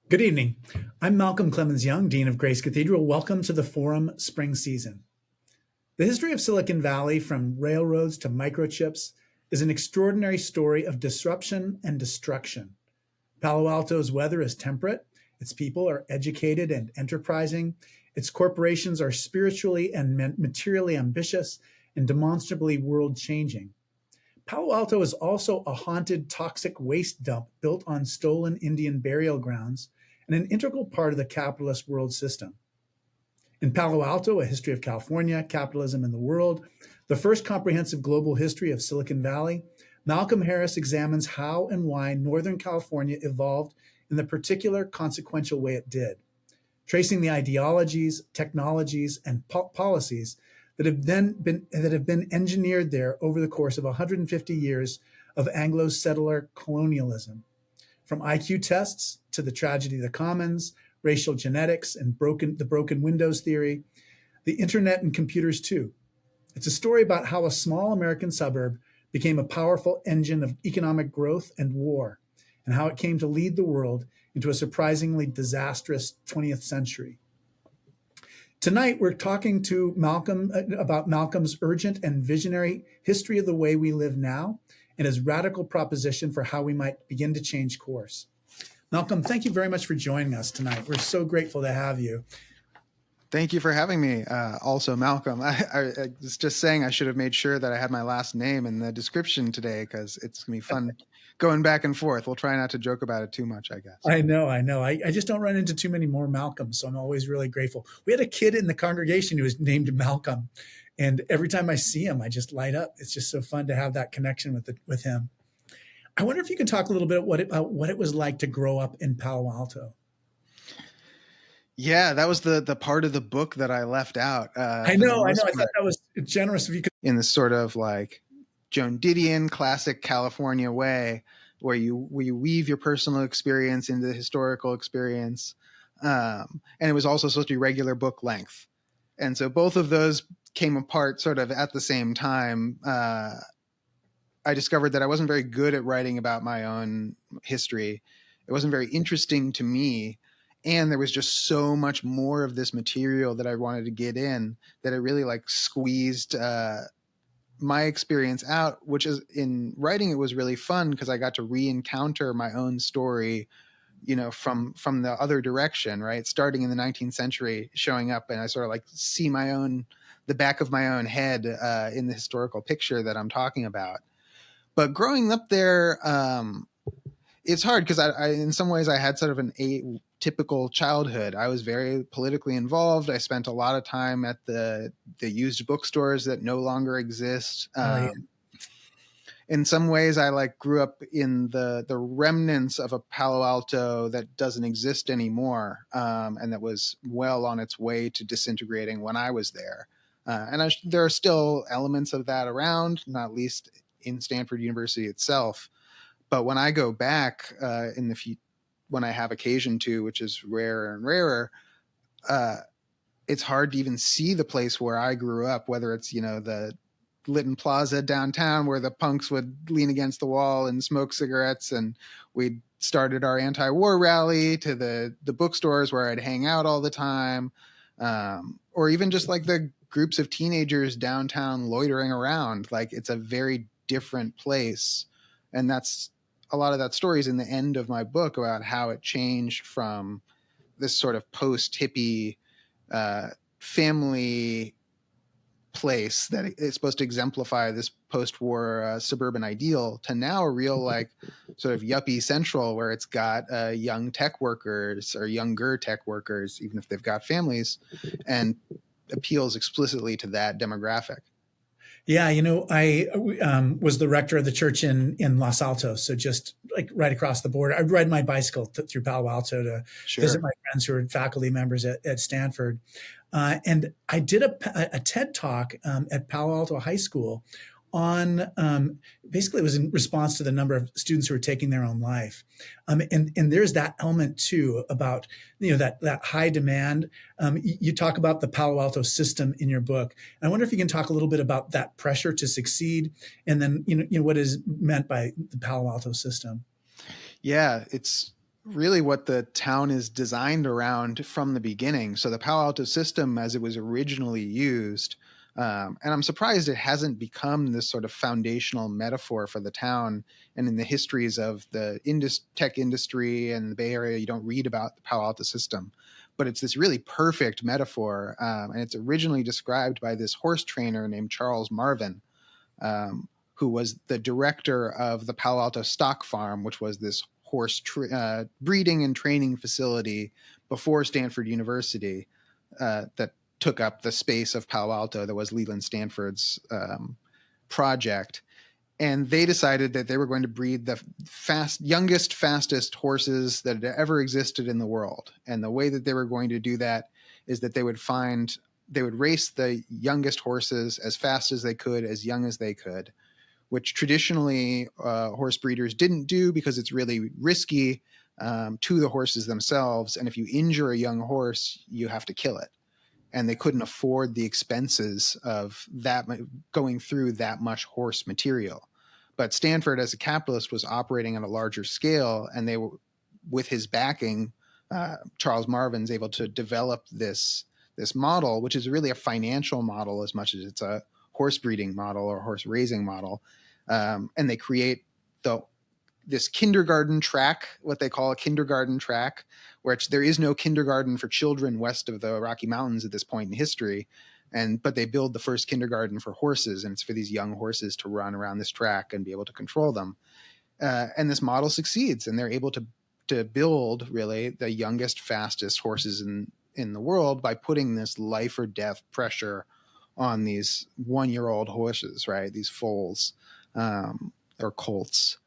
Good evening. I'm Malcolm Clemens Young, Dean of Grace Cathedral. Welcome to the Forum Spring Season. The history of Silicon Valley, from railroads to microchips, is an extraordinary story of disruption and destruction. Palo Alto's weather is temperate, its people are educated and enterprising, its corporations are spiritually and materially ambitious and demonstrably world-changing. Palo Alto is also a haunted, toxic waste dump built on stolen Indian burial grounds and an integral part of the capitalist world system. In Palo Alto, A History of California, Capitalism in the World, the first comprehensive global history of Silicon Valley, Malcolm Harris examines how and why Northern California evolved in the particular consequential way it did, tracing the ideologies, technologies, and policies that have been engineered there over the course of 150 years of Anglo settler colonialism. From IQ tests to the tragedy of the commons, racial genetics, and the broken windows theory, the internet and computers too. It's a story about how a small American suburb became a powerful engine of economic growth and war, and how it came to lead the world into a surprisingly disastrous 20th century. Tonight, we're talking to Malcolm about Malcolm's urgent and visionary history of the way we live now and his radical proposition for how we might begin to change course. Malcolm, thank you very much for joining us tonight. We're so grateful to have you. Thank you for having me. Also, Malcolm, I was just saying I should have made sure that I had my last name in the description today because it's going to be fun going back and forth. We'll try not to joke about it too much, I guess. I know. I just don't run into too many more Malcolms, so I'm always really grateful. We had a kid in the congregation who was named Malcolm, and every time I see him, I just light up. It's just so fun to have that connection with him. I wonder if you could talk a little bit about what it was like to grow up in Palo Alto. Yeah, that was the part of the book that I left out. I know. I thought that was generous if you could. In this sort of like Joan Didion classic California way, where you weave your personal experience into the historical experience. And it was also supposed to be regular book length. And so both of those came apart sort of at the same time. I discovered that I wasn't very good at writing about my own history. It wasn't very interesting to me. And there was just so much more of this material that I wanted to get in that it really like squeezed my experience out, which is in writing, it was really fun because I got to re-encounter my own story, from the other direction, right? Starting in the 19th century, showing up, and I sort of like see the back of my own head in the historical picture that I'm talking about. But growing up there, it's hard because I in some ways I had sort of an atypical childhood. I was very politically involved. I spent a lot of time at the used bookstores that no longer exist. In some ways, I like grew up in the remnants of a Palo Alto that doesn't exist anymore, and that was well on its way to disintegrating when I was there. There are still elements of that around, not least in Stanford University itself. But when I go back when I have occasion to, which is rarer and rarer, it's hard to even see the place where I grew up, whether it's, the Lytton Plaza downtown where the punks would lean against the wall and smoke cigarettes, and we started our anti-war rally, to the bookstores where I'd hang out all the time, or even just like the groups of teenagers downtown loitering around. Like, it's a very different place. And that's a lot of that story is in the end of my book about how it changed from this sort of post-hippie family place that is supposed to exemplify this post-war suburban ideal to now a real like sort of yuppie central where it's got young tech workers or younger tech workers, even if they've got families, and appeals explicitly to that demographic. Yeah, I was the rector of the church in Los Altos, so just like right across the border. I'd ride my bicycle through Palo Alto to visit my friends who are faculty members at Stanford. And I did a TED talk at Palo Alto High School on basically it was in response to the number of students who are taking their own life. And there's that element too about, that high demand. You talk about the Palo Alto system in your book. I wonder if you can talk a little bit about that pressure to succeed and then, what is meant by the Palo Alto system. Yeah, it's really what the town is designed around from the beginning. So the Palo Alto system, as it was originally used, and I'm surprised it hasn't become this sort of foundational metaphor for the town. And in the histories of the tech industry and the Bay Area, you don't read about the Palo Alto system, but it's this really perfect metaphor. And it's originally described by this horse trainer named Charles Marvin, who was the director of the Palo Alto Stock Farm, which was this horse breeding and training facility before Stanford University, that took up the space of Palo Alto that was Leland Stanford's project. And they decided that they were going to breed the youngest, fastest horses that had ever existed in the world. And the way that they were going to do that is that they would race the youngest horses as fast as they could, as young as they could, which traditionally horse breeders didn't do because it's really risky to the horses themselves. And if you injure a young horse, you have to kill it. And they couldn't afford the expenses of that going through that much horse material. But Stanford, as a capitalist, was operating on a larger scale, and they were, with his backing, Charles Marvin's able to develop this model, which is really a financial model as much as it's a horse breeding model or horse raising model. And they create this kindergarten track, what they call a kindergarten track, which there is no kindergarten for children west of the Rocky Mountains at this point in history. But they build the first kindergarten for horses, and it's for these young horses to run around this track and be able to control them. And this model succeeds, and they're able to build really the youngest, fastest horses in the world by putting this life or death pressure on these 1-year-old horses, right? These foals or colts.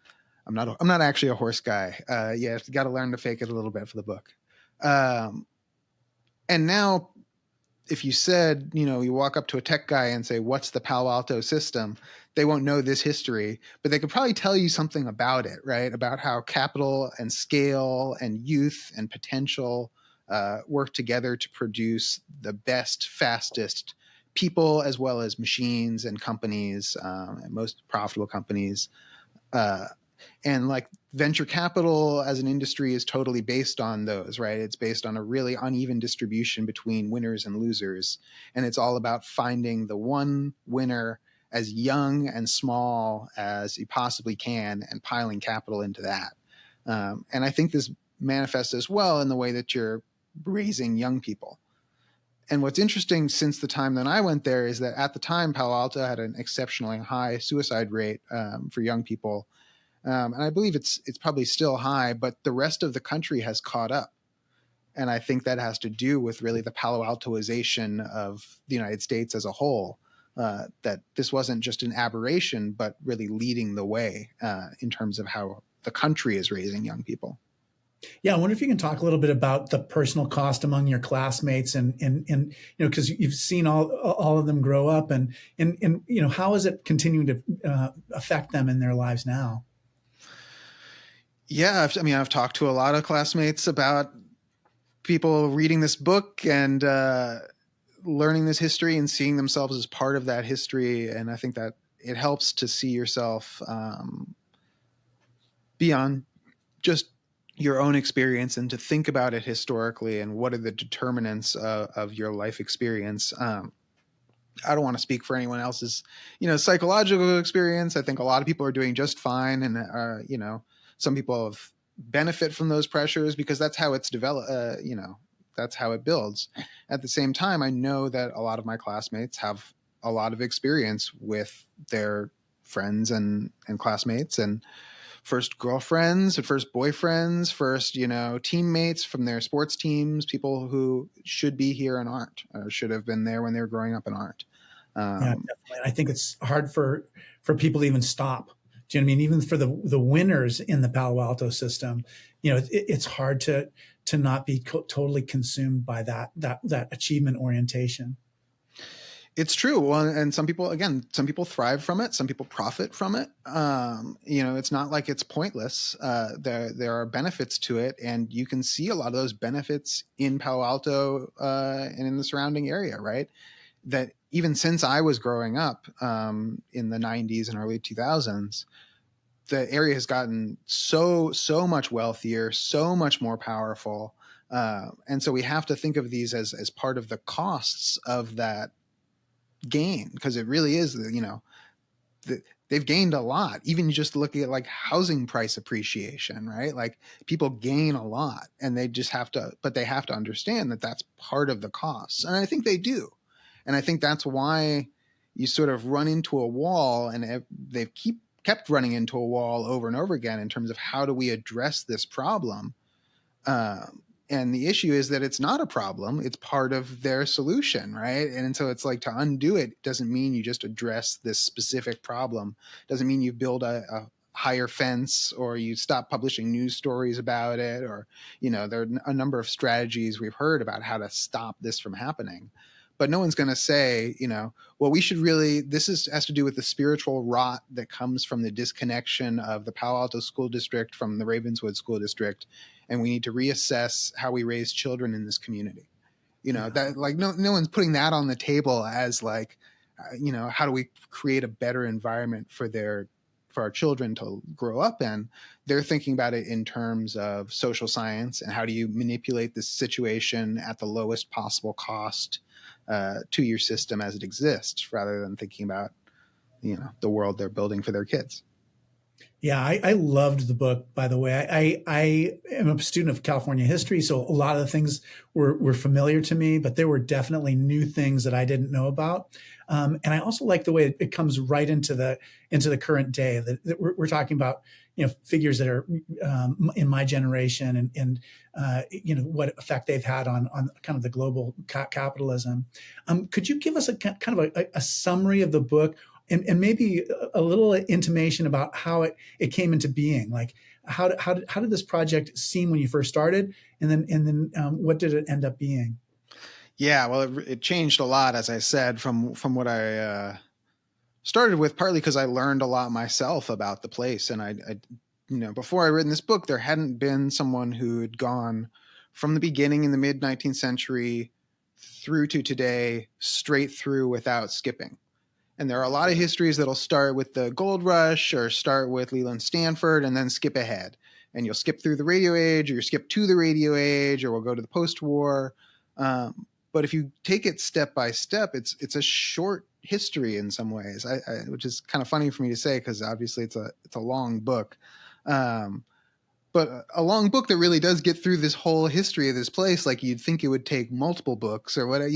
I'm not actually a horse guy. You got to learn to fake it a little bit for the book. And now, if you said, you walk up to a tech guy and say, what's the Palo Alto system? They won't know this history, but they could probably tell you something about it, right? About how capital and scale and youth and potential work together to produce the best, fastest people, as well as machines and companies, and most profitable companies. And like venture capital as an industry is totally based on those, right? It's based on a really uneven distribution between winners and losers. And it's all about finding the one winner as young and small as you possibly can and piling capital into that. And I think this manifests as well in the way that you're raising young people. And what's interesting since the time that I went there is that at the time, Palo Alto had an exceptionally high suicide rate for young people. And I believe it's probably still high, but the rest of the country has caught up. And I think that has to do with really the Palo Altoization of the United States as a whole, that this wasn't just an aberration, but really leading the way in terms of how the country is raising young people. Yeah, I wonder if you can talk a little bit about the personal cost among your classmates, and because you've seen all of them grow up, and how is it continuing to affect them in their lives now? Yeah, I've talked to a lot of classmates about people reading this book and learning this history and seeing themselves as part of that history, and I think that it helps to see yourself beyond just your own experience and to think about it historically and what are the determinants of your life experience. I don't want to speak for anyone else's, psychological experience. I think a lot of people are doing just fine, and some people have benefit from those pressures because that's how it's developed. That's how it builds. At the same time, I know that a lot of my classmates have a lot of experience with their friends and classmates and first girlfriends and first boyfriends, first, teammates from their sports teams, people who should be here and aren't, or should have been there when they were growing up and aren't. Yeah, definitely. I think it's hard for people to even stop. Do you know what I mean? Even for the winners in the Palo Alto system, it's hard to not be totally consumed by that achievement orientation. It's true. Well, and some people thrive from it. Some people profit from it. It's not like it's pointless. There are benefits to it, and you can see a lot of those benefits in Palo Alto and in the surrounding area, right? That even since I was growing up in the 90s and early 2000s, the area has gotten so much wealthier, so much more powerful. And so we have to think of these as part of the costs of that gain, because it really is, they've gained a lot. Even just looking at like housing price appreciation, right? Like people gain a lot, and they just have to, but they have to understand that that's part of the costs. And I think they do. And I think that's why you sort of run into a wall, and they've kept running into a wall over and over again in terms of how do we address this problem. And the issue is that it's not a problem. It's part of their solution, right? And so it's like, to undo it doesn't mean you just address this specific problem. Doesn't mean you build a higher fence, or you stop publishing news stories about it, or, there are a number of strategies we've heard about how to stop this from happening. But no one's going to say, well, we should really, has to do with the spiritual rot that comes from the disconnection of the Palo Alto school district from the Ravenswood school district. And we need to reassess how we raise children in this community. That, like, no one's putting that on the table as like, how do we create a better environment for our children to grow up in. They're thinking about it in terms of social science and how do you manipulate this situation at the lowest possible cost to your system as it exists, rather than thinking about, the world they're building for their kids. Yeah, I loved the book, by the way. I am a student of California history, so a lot of the things were familiar to me, but there were definitely new things that I didn't know about. And I also like the way it comes right into the current day. That we're talking about, figures that are in my generation, and what effect they've had on kind of the global capitalism. Could you give us a kind of a summary of the book? And maybe a little intimation about how it came into being. Like how did this project seem when you first started, and then what did it end up being? Yeah, well, it changed a lot, as I said, from what I started with, partly because I learned a lot myself about the place, and I before I written this book, there hadn't been someone who had gone from the beginning in the mid 19th century through to today, straight through without skipping. And there are a lot of histories that'll start with the gold rush, or start with Leland Stanford, and then skip ahead. And you'll skip through the radio age, or you skip to the radio age, or we'll go to the post-war. But if you take it step by step, it's a short history in some ways, which is kind of funny for me to say, because obviously it's a long book. But a long book that really does get through this whole history of this place, like you'd think it would take multiple books or whatever.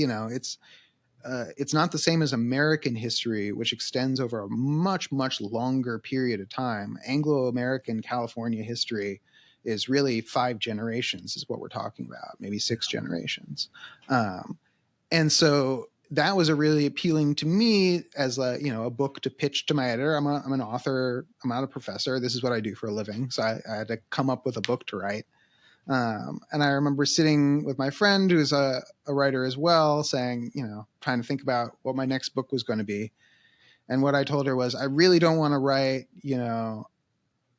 It's not the same as American history, which extends over a much, much longer period of time. Anglo-American California history is really 5 generations is what we're talking about, maybe 6 generations. And so that was a really appealing to me as a book to pitch to my editor. I'm an author. I'm not a professor. This is what I do for a living. So I had to come up with a book to write. And I remember sitting with my friend who's a writer as well, saying, trying to think about what my next book was going to be. And what I told her was, I really don't want to write,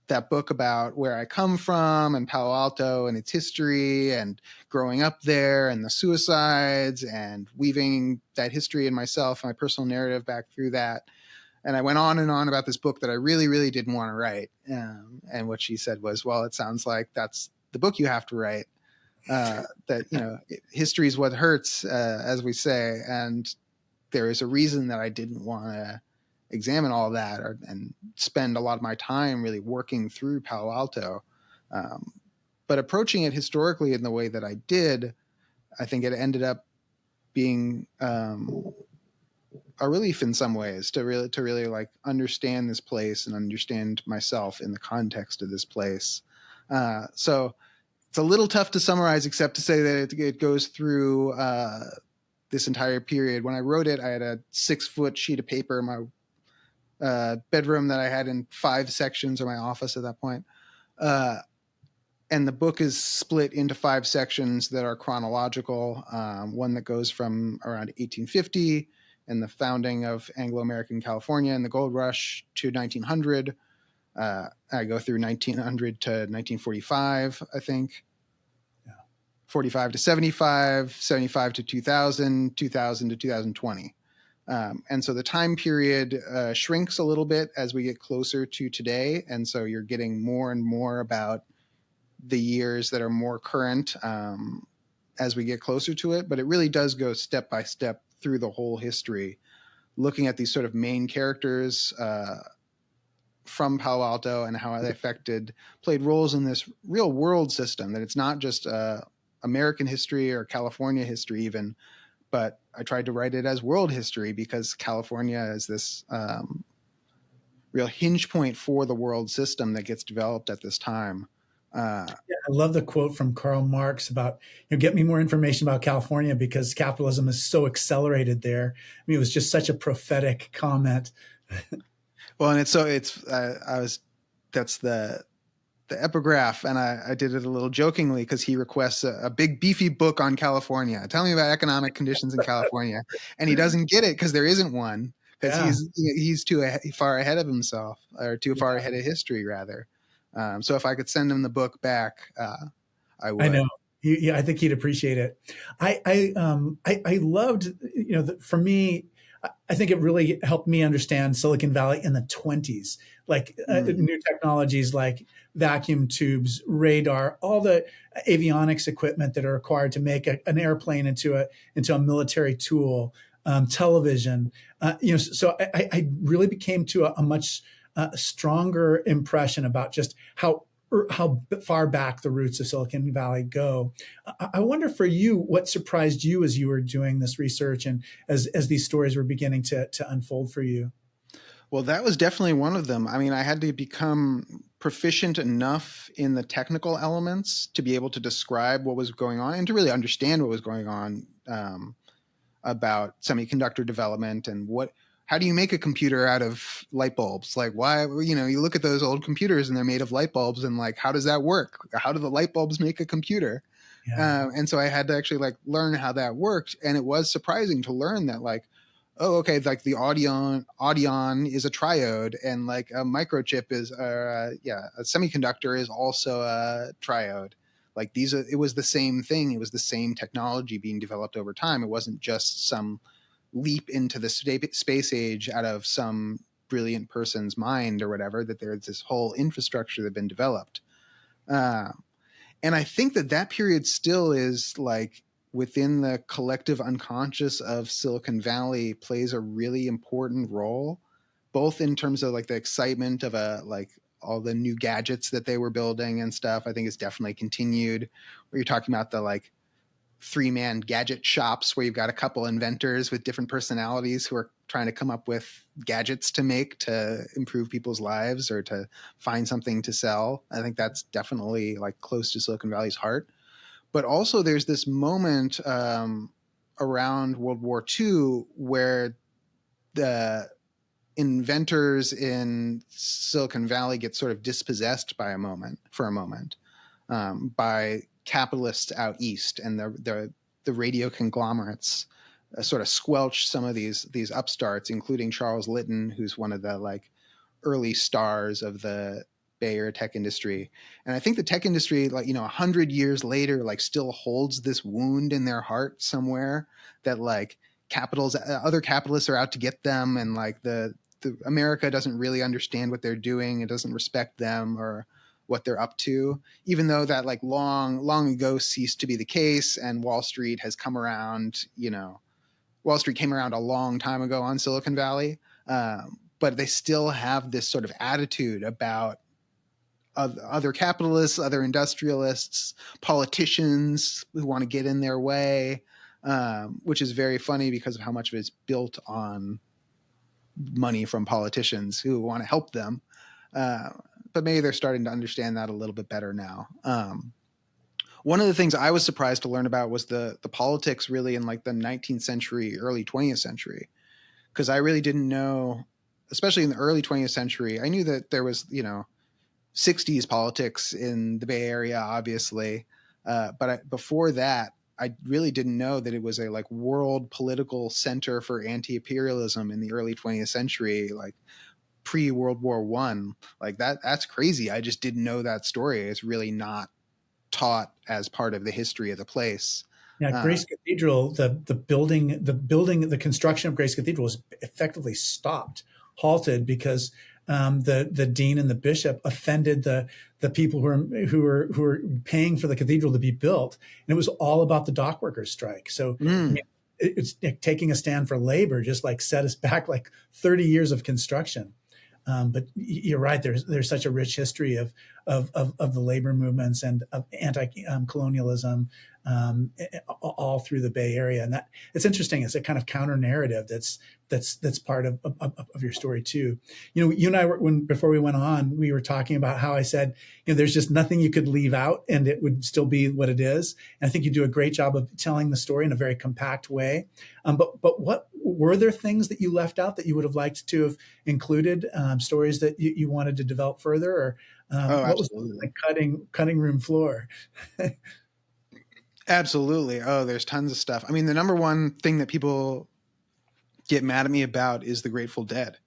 that book about where I come from and Palo Alto and its history and growing up there and the suicides and weaving that history in myself, my personal narrative back through that. And I went on and on about this book that I really, really didn't want to write. And what she said was, well, it sounds like that's the book you have to write. That, history is what hurts, as we say. And there is a reason that I didn't want to examine all that and spend a lot of my time really working through Palo Alto. But approaching it historically in the way that I did, I think it ended up being a relief in some ways to really like understand this place and understand myself in the context of this place. So it's a little tough to summarize, except to say that it goes through this entire period. When I wrote it, I had a 6-foot sheet of paper in my bedroom that I had in 5 sections, or my office at that point. And the book is split into 5 sections that are chronological. One that goes from around 1850 and the founding of Anglo-American California and the gold rush to 1900. I go through 1900 to 1945, I think. 45 to 75, 75 to 2000, 2000 to 2020. And so the time period shrinks a little bit as we get closer to today. And so you're getting more and more about the years that are more current as we get closer to it. But it really does go step by step through the whole history, looking at these sort of main characters from Palo Alto and how they played roles in this real world system, that it's not just American history or California history even, but I tried to write it as world history because California is this real hinge point for the world system that gets developed at this time. Yeah, I love the quote from Karl Marx about, get me more information about California because capitalism is so accelerated there. I mean, it was just such a prophetic comment. Well, and that's the epigraph, and I did it a little jokingly because he requests a big beefy book on California. Tell me about economic conditions in California, and he doesn't get it because there isn't one, because Yeah. he's too far ahead of himself, or too far ahead of history rather. So if I could send him the book back, I would. I know. Yeah, I think he'd appreciate it. I loved, for me, I think it really helped me understand Silicon Valley in the 20s, like new technologies like vacuum tubes, radar, all the avionics equipment that are required to make an airplane into a military tool, television. So I really became to a much stronger impression about just how far back the roots of Silicon Valley go. I wonder for you, what surprised you as you were doing this research and as these stories were beginning to unfold for you? Well, that was definitely one of them. I mean, I had to become proficient enough in the technical elements to be able to describe what was going on and to really understand what was going on about semiconductor development and how do you make a computer out of light bulbs? Like, why, you look at those old computers and they're made of light bulbs, and like, how does that work? How do the light bulbs make a computer? Yeah. And so I had to actually like learn how that worked. And it was surprising to learn that like, oh, okay, like the audion is a triode, and like a microchip is, a semiconductor is also a triode. Like it was the same thing. It was the same technology being developed over time. It wasn't just some leap into the space age out of some brilliant person's mind or whatever, that there's this whole infrastructure that had been developed. And I think that period still is like within the collective unconscious of Silicon Valley, plays a really important role, both in terms of like the excitement of all the new gadgets that they were building and stuff. I think it's definitely continued, where you're talking about the like 3-man gadget shops where you've got a couple inventors with different personalities who are trying to come up with gadgets to make to improve people's lives or to find something to sell. I think that's definitely like close to Silicon Valley's heart. But also there's this moment around World War II where the inventors in Silicon Valley get sort of dispossessed for a moment by capitalists out east, and the radio conglomerates sort of squelch some of these upstarts, including Charles Litton, who's one of the like early stars of the Bay Area tech industry. And I think the tech industry, like 100 years later, like still holds this wound in their heart somewhere, that like other capitalists are out to get them, and like the America doesn't really understand what they're doing. It doesn't respect them or what they're up to, even though that like long ago ceased to be the case. And Wall Street has come around, Wall Street came around a long time ago on Silicon Valley. But they still have this sort of attitude about other capitalists, other industrialists, politicians who want to get in their way, which is very funny because of how much of it is built on money from politicians who want to help them. But maybe they're starting to understand that a little bit better now. One of the things I was surprised to learn about was the politics really in like the 19th century, early 20th century, because I really didn't know, especially in the early 20th century. I knew that there was, 60s politics in the Bay Area, obviously. But before that, I really didn't know that it was a like world political center for anti-imperialism in the early 20th century, like pre-World War I. Like that's crazy. I just didn't know that story. It's really not taught as part of the history of the place. Yeah, Grace Cathedral, the construction of Grace Cathedral was effectively stopped, halted because the dean and the bishop offended the people who were paying for the cathedral to be built, and it was all about the dock workers strike. So I mean, Mm. it's taking a stand for labor, just like set us back like 30 years of construction. But you're right. There's such a rich history of the labor movements and of anti-colonialism all through the Bay Area, and that it's interesting. It's a kind of counter narrative that's part of your story too. You and I were before we went on, we were talking about how I said, there's just nothing you could leave out, and it would still be what it is. And I think you do a great job of telling the story in a very compact way. But what were there things that you left out that you would have liked to have included, stories that you wanted to develop further, or Oh, what was absolutely. like cutting room floor? Absolutely. Oh, there's tons of stuff. I mean, the number one thing that people get mad at me about is the Grateful Dead.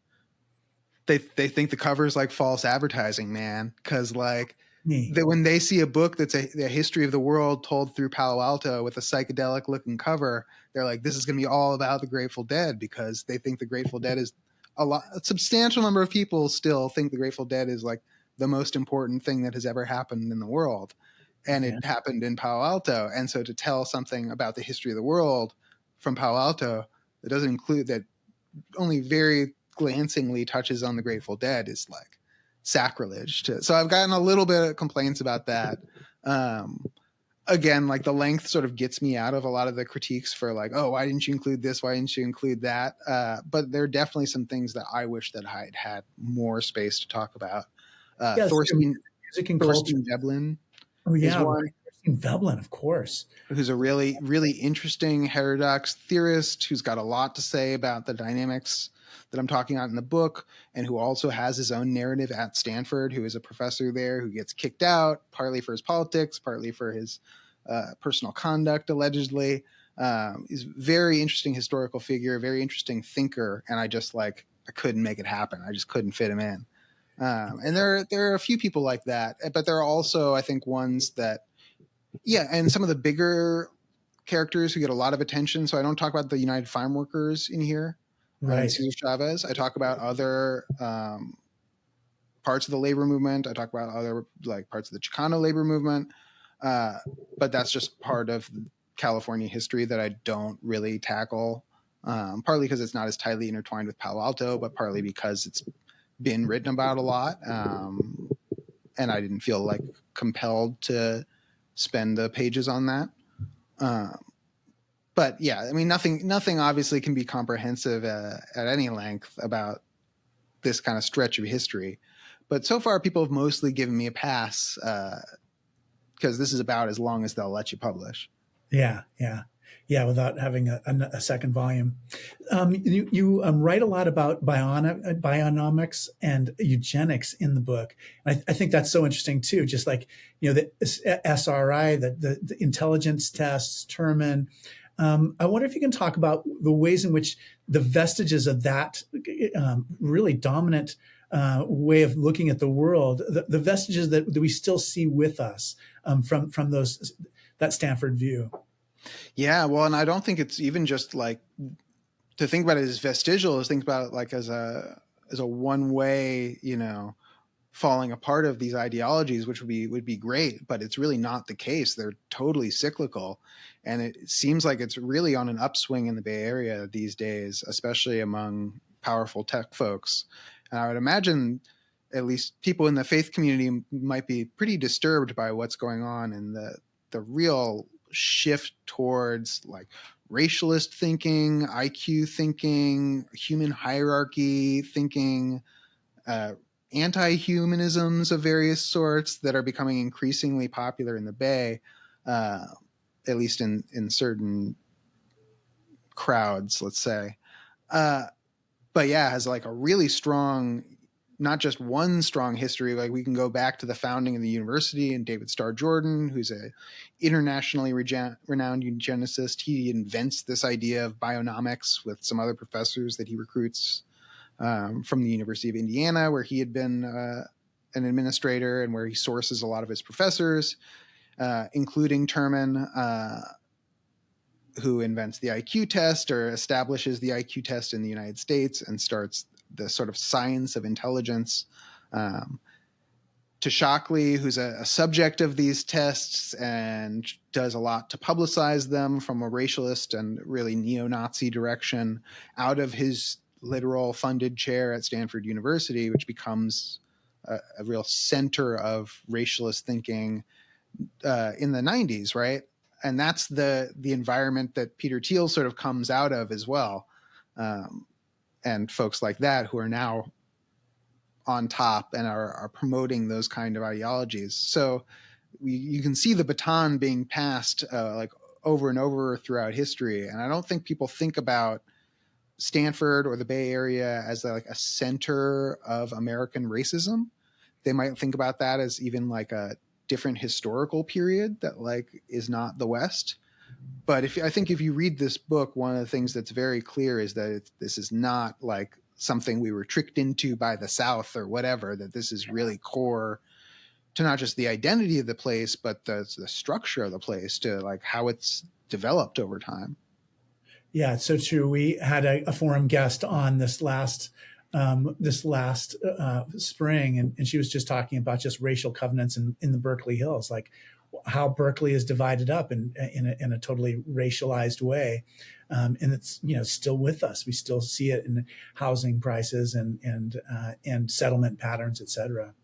They think the cover is like false advertising, man. Because like Me. that when they see a book that's a history of the world told through Palo Alto with a psychedelic looking cover, they're like, this is going to be all about the Grateful Dead, because they think the Grateful Dead is a substantial number of people still think the Grateful Dead is like the most important thing that has ever happened in the world. And Yeah. it happened in Palo Alto. And so to tell something about the history of the world from Palo Alto that doesn't include that, only very glancingly touches on the Grateful Dead, is like sacrilege to. So I've gotten a little bit of complaints about that. Um, Again, like the length sort of gets me out of a lot of the critiques for like, oh, why didn't you include this? Why didn't you include that? But there are definitely some things that I wish that I had more space to talk about. Yes, music and culture. Thorstein Veblen Oh is yeah, one right. Christine Veblen, of course. who's a really, really interesting heterodox theorist who's got a lot to say about the dynamics that I'm talking about in the book, and who also has his own narrative at Stanford, who is a professor there who gets kicked out, partly for his politics, partly for his personal conduct, allegedly. He's a very interesting historical figure, a very interesting thinker, and I couldn't make it happen. I just couldn't fit him in. And there are a few people like that, but there are also, I think, ones that, yeah, and some of the bigger characters who get a lot of attention. So I don't talk about the United Farm Workers in here and Right. Cesar Chavez. I talk about other parts of the labor movement. I talk about other like parts of the Chicano labor movement. Uh, but that's just part of California history that I don't really tackle. Partly because it's not as tightly intertwined with Palo Alto, but partly because it's been written about a lot. And I didn't feel like compelled to spend the pages on that. Um, but yeah, I mean, nothing obviously can be comprehensive at any length about this kind of stretch of history. But so far, people have mostly given me a pass because this is about as long as they'll let you publish. Yeah, yeah, yeah. Without having a second volume, you write a lot about bionomics and eugenics in the book. And I think that's so interesting too. Just like the SRI, the intelligence tests, Terman. I wonder if you can talk about the ways in which the vestiges of that really dominant way of looking at the world, the vestiges that we still see with us from that Stanford view. Yeah, well, and I don't think it's even just like to think about it as vestigial, is think about it like as a one way, falling apart of these ideologies, which would be great, but it's really not the case. They're totally cyclical, and it seems like it's really on an upswing in the Bay Area these days, especially among powerful tech folks. And I would imagine at least people in the faith community might be pretty disturbed by what's going on, and the real shift towards like racialist thinking, IQ thinking, human hierarchy thinking, uh, anti-humanisms of various sorts that are becoming increasingly popular in the Bay, uh, at least in certain crowds, let's say. Uh, but yeah, has like a really strong, not just one strong history. Like we can go back to the founding of the university and David Starr Jordan, who's a internationally renowned eugenicist. He invents this idea of bionomics with some other professors that he recruits from the University of Indiana, where he had been an administrator and where he sources a lot of his professors, including Terman. who invents the IQ test or establishes the IQ test in the United States and starts the sort of science of intelligence. To Shockley, who's a subject of these tests and does a lot to publicize them from a racialist and really neo-Nazi direction out of his literal funded chair at Stanford University, which becomes a real center of racialist thinking in the 90s, right? And that's the environment that Peter Thiel sort of comes out of as well. And folks like that who are now on top and are promoting those kind of ideologies. So you can see the baton being passed like over and over throughout history. And I don't think people think about Stanford or the Bay Area as like a center of American racism. They might think about that as even like a different historical period that like is not the West. But I think if you read this book, one of the things that's very clear is that this is not like something we were tricked into by the South or whatever, that this is really core to not just the identity of the place, but the structure of the place, to like how it's developed over time. Yeah, it's so true. We had a forum guest on this last spring, and she was just talking about just racial covenants in the Berkeley Hills, like how Berkeley is divided up in a totally racialized way, and it's still with us. We still see it in housing prices and settlement patterns, et cetera.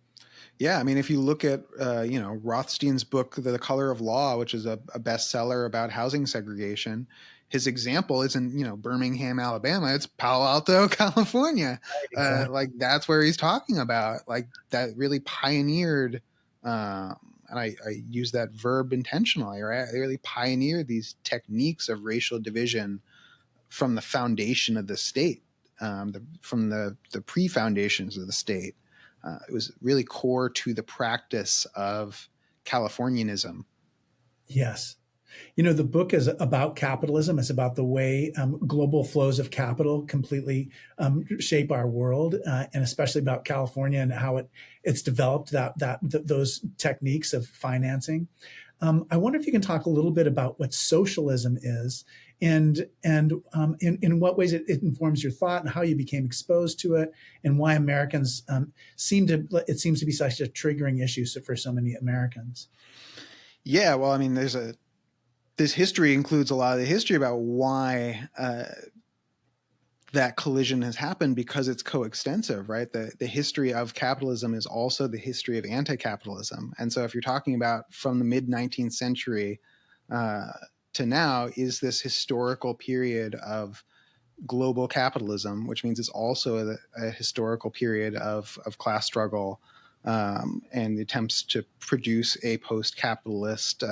Yeah, I mean, if you look at Rothstein's book, The Color of Law, which is a bestseller about housing segregation, his example isn't Birmingham, Alabama. It's Palo Alto, California. Exactly. Like that's where he's talking about, like that really pioneered. And I use that verb intentionally, right? They really pioneered these techniques of racial division from the foundation of the state, from the pre-foundations of the state. It was really core to the practice of Californianism. Yes. The book is about capitalism. It's about the way global flows of capital completely shape our world, and especially about California and how it's developed those techniques of financing. I wonder if you can talk a little bit about what socialism is, and in what ways it informs your thought and how you became exposed to it, and why Americans seems to be such a triggering issue for so many Americans. Yeah, well, I mean, this history includes a lot of the history about why that collision has happened, because it's coextensive, right? The history of capitalism is also the history of anti-capitalism. And so if you're talking about from the mid-19th century to now, is this historical period of global capitalism, which means it's also a historical period of class struggle and the attempts to produce a post-capitalist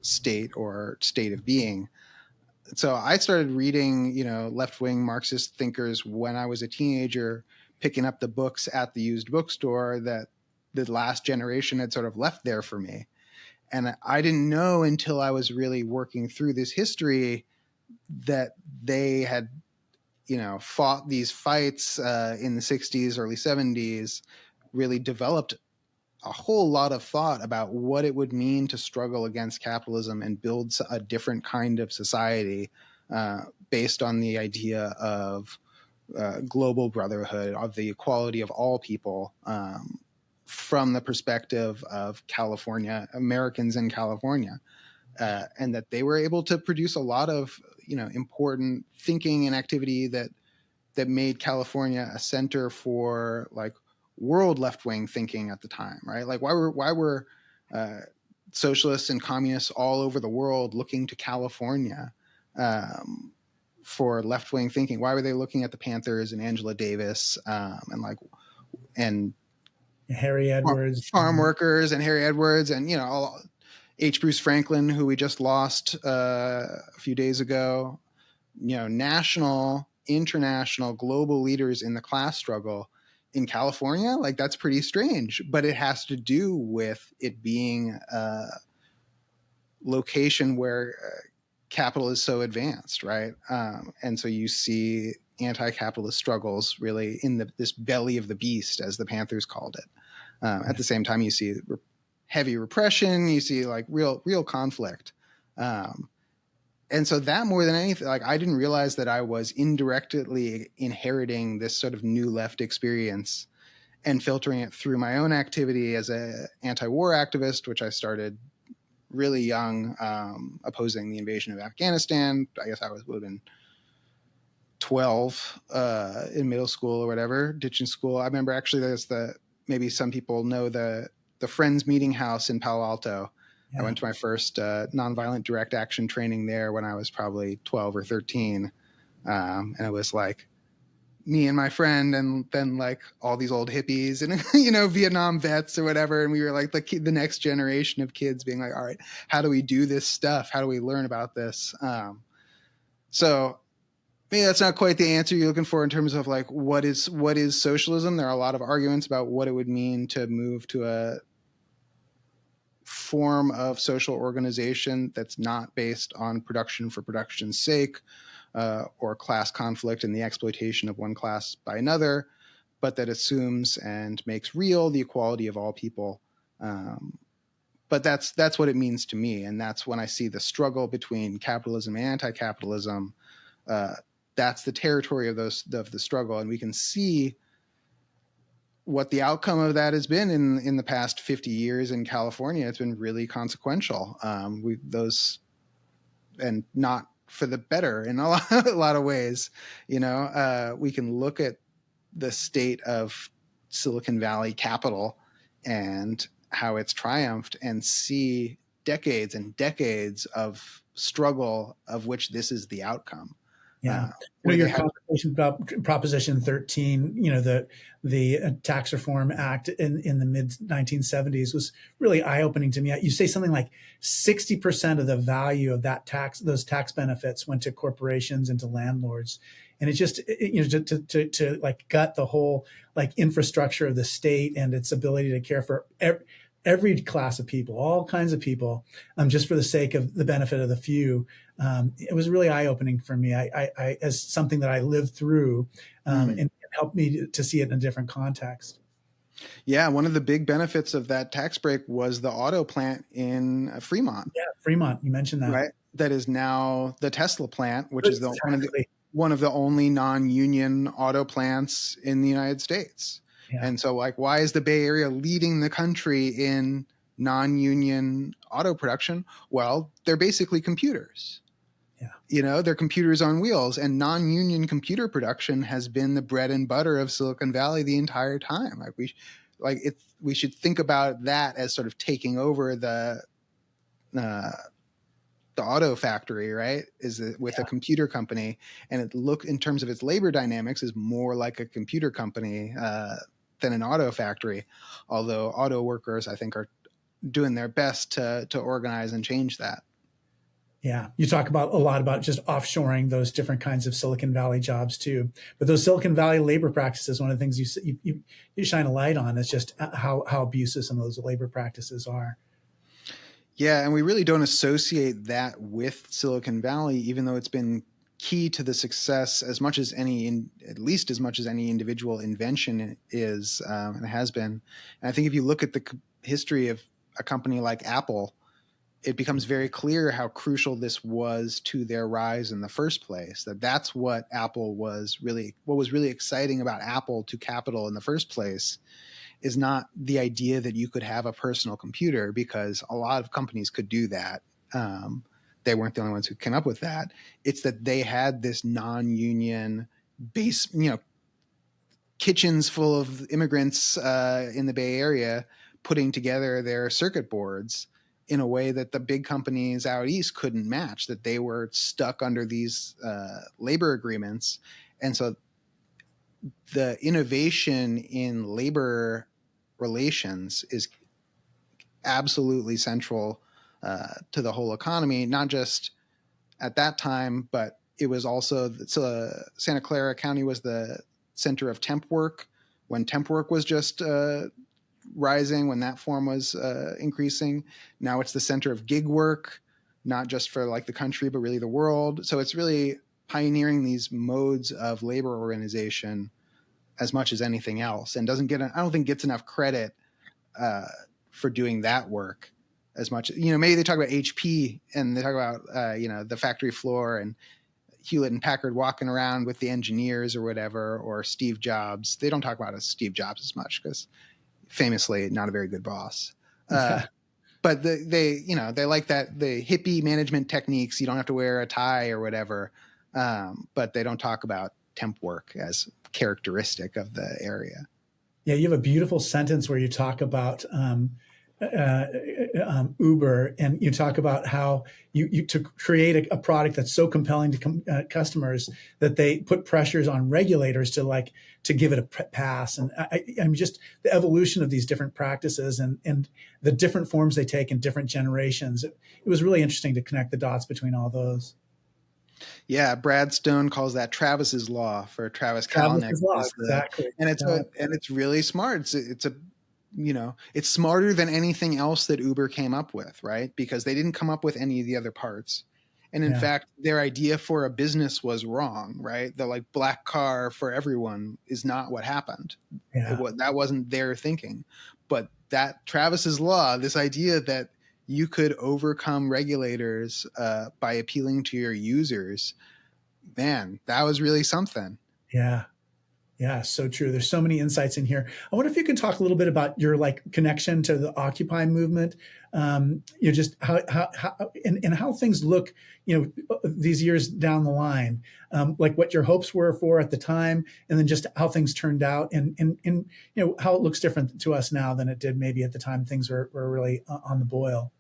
state or state of being. So I started reading, left-wing Marxist thinkers when I was a teenager, picking up the books at the used bookstore that the last generation had sort of left there for me. And I didn't know until I was really working through this history that they had, fought these fights in the 60s, early 70s, really developed a whole lot of thought about what it would mean to struggle against capitalism and build a different kind of society based on the idea of global brotherhood, of the equality of all people, from the perspective of California, Americans in California. And that they were able to produce a lot of important thinking and activity that made California a center for like world left-wing thinking at the time, right? Like why were socialists and communists all over the world looking to California for left-wing thinking? Why were they looking at the Panthers and Angela Davis and Harry Edwards, farm workers and Harry Edwards and H. Bruce Franklin, who we just lost a few days ago? National, international, global leaders in the class struggle in California, like that's pretty strange, but it has to do with it being a location where capital is so advanced, right? And so you see anti-capitalist struggles really in this belly of the beast, as the Panthers called it. At the same time, you see heavy repression, you see like real conflict. And so that more than anything, like I didn't realize that I was indirectly inheriting this sort of new left experience and filtering it through my own activity as a anti-war activist, which I started really young, opposing the invasion of Afghanistan. I guess I would have been 12 in middle school or whatever, ditching school. I remember actually there's maybe some people know the Friends Meeting House in Palo Alto. Yeah. I went to my first nonviolent direct action training there when I was probably 12 or 13. And it was like me and my friend and then like all these old hippies and, Vietnam vets or whatever. And we were like the next generation of kids being like, all right, how do we do this stuff? How do we learn about this? So maybe that's not quite the answer you're looking for in terms of like what is socialism. There are a lot of arguments about what it would mean to move to a form of social organization that's not based on production for production's sake, or class conflict and the exploitation of one class by another, but that assumes and makes real the equality of all people. But that's what it means to me, and that's when I see the struggle between capitalism and anti-capitalism. That's the territory of the struggle, and we can see what the outcome of that has been in the past 50 years in California. It's been really consequential. And not for the better in a lot of ways. We can look at the state of Silicon Valley capital and how it's triumphed and see decades and decades of struggle of which this is the outcome. Yeah. Your conversation about Proposition 13, the Tax Reform Act in the mid 1970s was really eye-opening to me. You say something like 60% of the value of those tax benefits went to corporations and to landlords. And it just, to like gut the whole like infrastructure of the state and its ability to care for every class of people, all kinds of people, just for the sake of the benefit of the few. It was really eye-opening for me. I as something that I lived through, and it helped me to see it in a different context. Yeah, one of the big benefits of that tax break was the auto plant in Fremont. Yeah, Fremont. You mentioned that, right? That is now the Tesla plant, which is one of the only non-union auto plants in the United States. Yeah. And so, like, why is the Bay Area leading the country in non-union auto production? Well, they're basically computers. Yeah. They're computers on wheels, and non-union computer production has been the bread and butter of Silicon Valley the entire time. We should think about that as sort of taking over the auto factory, right? With a computer company, and it look in terms of its labor dynamics is more like a computer company than an auto factory. Although auto workers, I think, are doing their best to organize and change that. Yeah, you talk a lot about just offshoring those different kinds of Silicon Valley jobs too. But those Silicon Valley labor practices, one of the things you shine a light on is just how abusive some of those labor practices are. Yeah, and we really don't associate that with Silicon Valley, even though it's been key to the success at least as much as any individual invention is, and has been. And I think if you look at the history of a company like Apple, it becomes very clear how crucial this was to their rise in the first place. That's what was really exciting about Apple to capital in the first place is not the idea that you could have a personal computer, because a lot of companies could do that. They weren't the only ones who came up with that. It's that they had this non-union base, kitchens full of immigrants in the Bay Area putting together their circuit boards in a way that the big companies out east couldn't match, that they were stuck under these labor agreements. And so the innovation in labor relations is absolutely central to the whole economy, not just at that time, but it was also Santa Clara County was the center of temp work when temp work was just rising, when that form was increasing. Now it's the center of gig work, not just for like the country, but really the world. So it's really pioneering these modes of labor organization as much as anything else, and I don't think gets enough credit for doing that work. as much. Maybe they talk about HP and they talk about the factory floor and Hewlett and Packard walking around with the engineers or whatever, or Steve Jobs. They don't talk about Steve Jobs as much because famously not a very good boss. Yeah. But they like that, the hippie management techniques. You don't have to wear a tie or whatever. But they don't talk about temp work as characteristic of the area. Yeah, you have a beautiful sentence where you talk about Uber, and you talk about how you to create a product that's so compelling to customers that they put pressures on regulators to give it a pass. And I'm just the evolution of these different practices and the different forms they take in different generations. It was really interesting to connect the dots between all those. Yeah, Brad Stone calls that Travis's law for Travis Kalanick. Travis's law, exactly. And it's really smart. It's smarter than anything else that Uber came up with, right? Because they didn't come up with any of the other parts. And in fact, their idea for a business was wrong, right? The like black car for everyone is not what happened. Yeah. That wasn't their thinking. But that Travis's law, this idea that you could overcome regulators by appealing to your users, man, that was really something. Yeah. Yeah, so true. There's so many insights in here. I wonder if you can talk a little bit about your connection to the Occupy movement. Just and how things look, these years down the line, like what your hopes were for at the time, and then just how things turned out, and how it looks different to us now than it did maybe at the time things were really on the boil.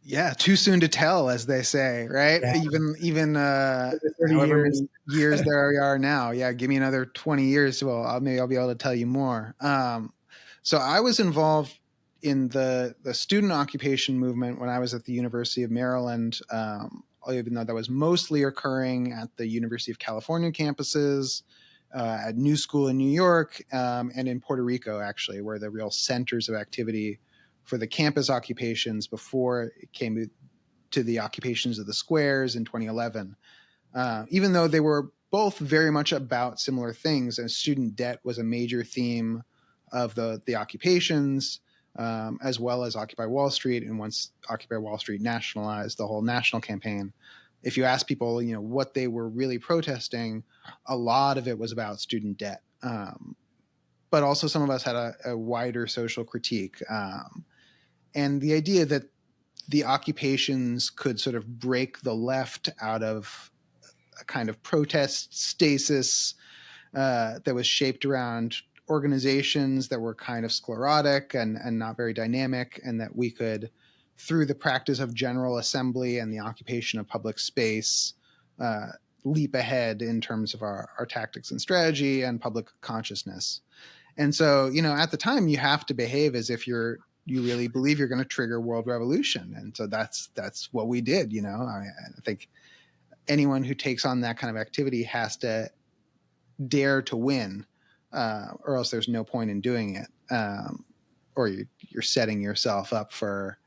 Yeah, too soon to tell, as they say, right? Yeah. Even 30 however years. many years there we are now. Yeah, give me another 20 years. Well, maybe I'll be able to tell you more. So I was involved in the student occupation movement when I was at the University of Maryland, even though that was mostly occurring at the University of California campuses, at New School in New York, and in Puerto Rico, actually, where the real centers of activity for the campus occupations before it came to the occupations of the squares in 2011. Even though they were both very much about similar things, and student debt was a major theme of the occupations, as well as Occupy Wall Street. And once Occupy Wall Street nationalized, the whole national campaign, if you ask people, what they were really protesting, a lot of it was about student debt. But also some of us had a wider social critique. And the idea that the occupations could sort of break the left out of a kind of protest stasis that was shaped around organizations that were kind of sclerotic and not very dynamic, and that we could, through the practice of general assembly and the occupation of public space, leap ahead in terms of our tactics and strategy and public consciousness. And so, at the time, you have to behave as if you really believe you're going to trigger world revolution. And so that's what we did. I think anyone who takes on that kind of activity has to dare to win, or else there's no point in doing it. Or you're setting yourself up for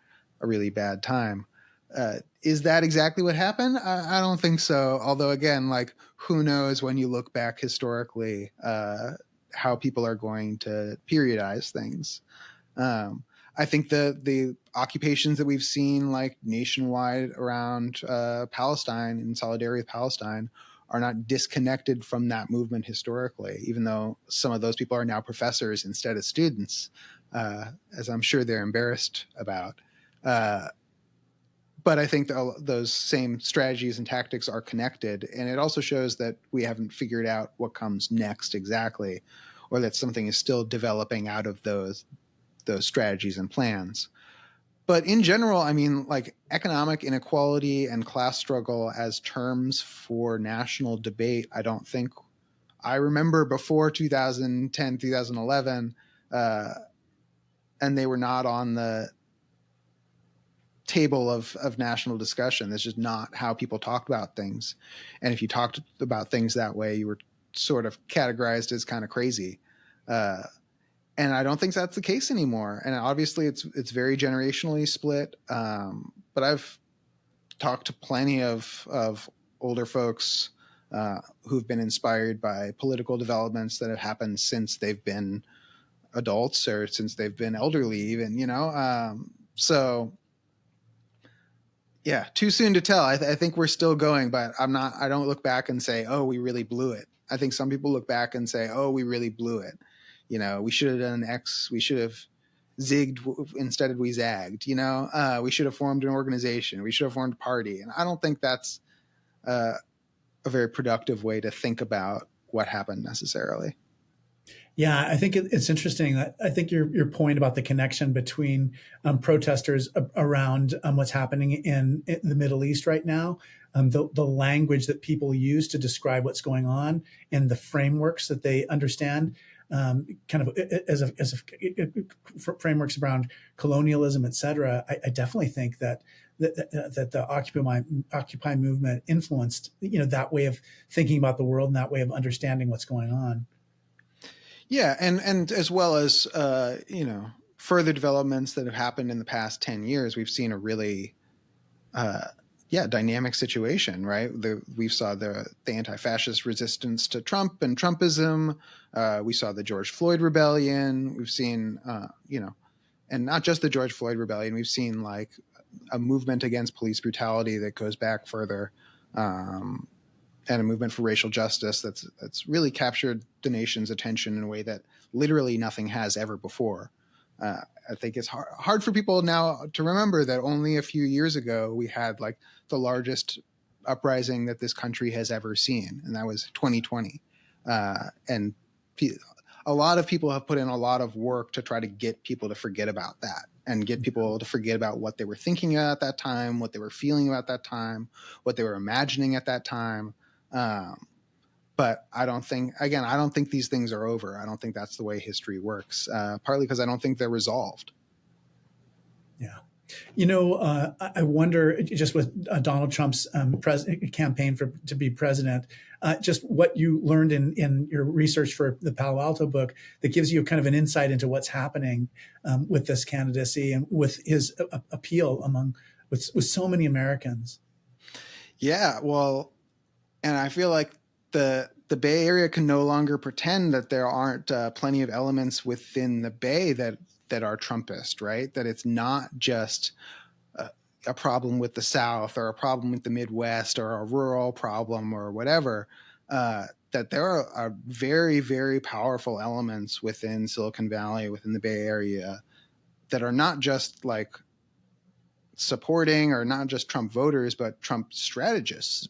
a really bad time. Is that exactly what happened? I don't think so. Although, again, who knows when you look back historically, how people are going to periodize things. I think the occupations that we've seen nationwide around Palestine, in solidarity with Palestine, are not disconnected from that movement historically, even though some of those people are now professors instead of students, as I'm sure they're embarrassed about. But I think those same strategies and tactics are connected. And it also shows that we haven't figured out what comes next exactly, or that something is still developing out of those strategies and plans. But in general, economic inequality and class struggle as terms for national debate, I don't think I remember before 2010, 2011, and they were not on the table of national discussion. That's just not how people talked about things. And if you talked about things that way, you were sort of categorized as kind of crazy. And I don't think that's the case anymore. And obviously it's very generationally split. But I've talked to plenty of older folks who've been inspired by political developments that have happened since they've been adults or since they've been elderly even, So yeah, too soon to tell. I think we're still going, but I don't look back and say, oh, we really blew it. I think some people look back and say, oh, we really blew it. We should have done X. We should have zigged instead of we zagged. We should have formed an organization. We should have formed a party. And I don't think that's a very productive way to think about what happened necessarily. Yeah, I think it's interesting. I think your point about the connection between protesters around what's happening in the Middle East right now, the language that people use to describe what's going on, and the frameworks that they understand, kind of frameworks around colonialism, et cetera. I definitely think that the Occupy movement influenced that way of thinking about the world and that way of understanding what's going on. Yeah, and as well as further developments that have happened in the past 10 years, we've seen a really dynamic situation, right? We saw the anti-fascist resistance to Trump and Trumpism. We saw the George Floyd rebellion. We've seen and not just the George Floyd rebellion. We've seen like a movement against police brutality that goes back further. And a movement for racial justice that's really captured the nation's attention in a way that literally nothing has ever before. I think it's hard for people now to remember that only a few years ago we had like the largest uprising that this country has ever seen, and that was 2020. And a lot of people have put in a lot of work to try to get people to forget about that and get people to forget about what they were thinking at that time, what they were feeling about that time, what they were imagining at that time. But I don't think these things are over. I don't think that's the way history works, partly because I don't think they're resolved. Yeah. I wonder, just with Donald Trump's campaign to be president, just what you learned in your research for the Palo Alto book that gives you kind of an insight into what's happening with this candidacy and with his appeal with so many Americans. Yeah, well, and I feel like the Bay Area can no longer pretend that there aren't plenty of elements within the Bay that are Trumpist, right? That it's not just a problem with the South or a problem with the Midwest or a rural problem or whatever. That there are very, very powerful elements within Silicon Valley, within the Bay Area, that are not just like supporting or not just Trump voters, but Trump strategists.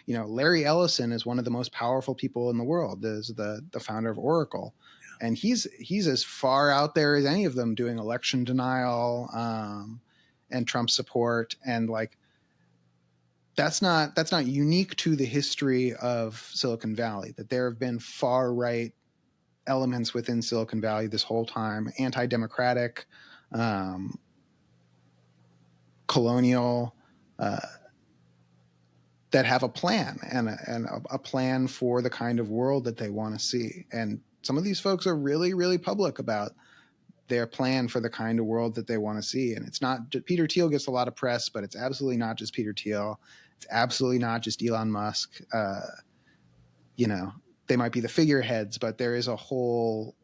Larry Ellison is one of the most powerful people in the world, is the founder of Oracle. And he's as far out there as any of them, doing election denial and Trump support. And like, that's not unique to the history of Silicon Valley, that there have been far right elements within Silicon Valley this whole time, anti-democratic, colonial, that have a plan and a plan for the kind of world that they want to see. And some of these folks are really, really public about their plan for the kind of world that they want to see. And it's not just Peter Thiel gets a lot of press, but it's absolutely not just Peter Thiel. It's absolutely not just Elon Musk. They might be the figureheads, but there is a whole